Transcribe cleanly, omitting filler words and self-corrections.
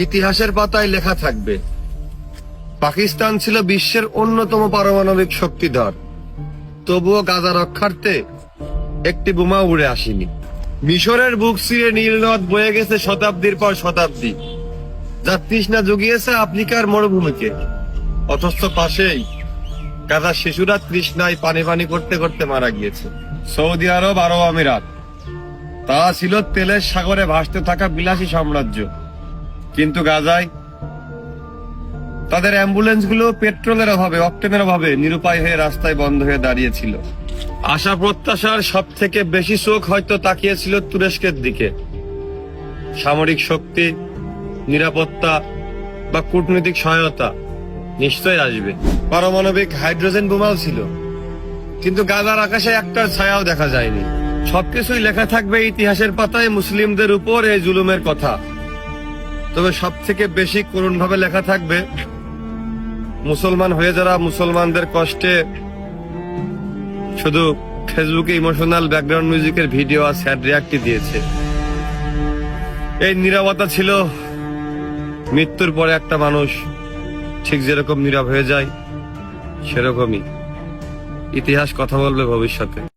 ইতিহাসের পাতায় লেখা থাকবে, পাকিস্তান ছিল বিশ্বের অন্যতম পারমাণবিক শক্তিধর, তবুও গাজা রক্ষার্থে একটি বোমা উড়ে আসেনি। মিশরের বুক চিরে নীল নদ বয়ে গেছে শতাব্দীর পর শতাব্দী, যা তৃষ্ণা জুগিয়েছে আফ্রিকার মরুভূমিকে। অথচ পাশেই গাজার শিশুরা তৃষ্ণায় পানি পানি করতে করতে মারা গিয়েছে। সৌদি আরব, আরব আমিরাত, তা ছিল তেলের সাগরে ভাসতে থাকা বিলাসী সাম্রাজ্য। কিন্তু গাজায় তাদের অ্যাম্বুলেন্স গুলো পেট্রোলের অভাবে, অক্টেনের অভাবে নিরুপায় হয়ে রাস্তায় বন্ধ হয়ে দাঁড়িয়েছিল। আশা প্রত্যাশার সব থেকে বেশি চোখ হয়তো তাকিয়েছিল তুরস্কের দিকে। সামরিক শক্তি, নিরাপত্তা বা কূটনৈতিক সহায়তা নিশ্চয় আসবে। পারমাণবিক হাইড্রোজেন বোমাও ছিল, কিন্তু গাজার আকাশে একটার ছায়াও দেখা যায়নি। সবকিছুই লেখা থাকবে ইতিহাসের পাতায় মুসলিমদের উপর এই জুলুমের কথা। তবে সব থেকে বেশি করুণ ভাবে লেখা থাকবে মুসলমান হয়ে যারা মুসলমানদের কষ্টে শুধু ফেসবুকে ইমোশনাল ব্যাকগ্রাউন্ড মিউজিকের ভিডিও আর স্যাড রিয়াক্ট দিয়েছে। এই নীরবতা ছিল মৃত্যুর পরে একটা মানুষ ঠিক যেরকম নীরব হয়ে যায়, সেরকমই ইতিহাস কথা বলবে ভবিষ্যতে।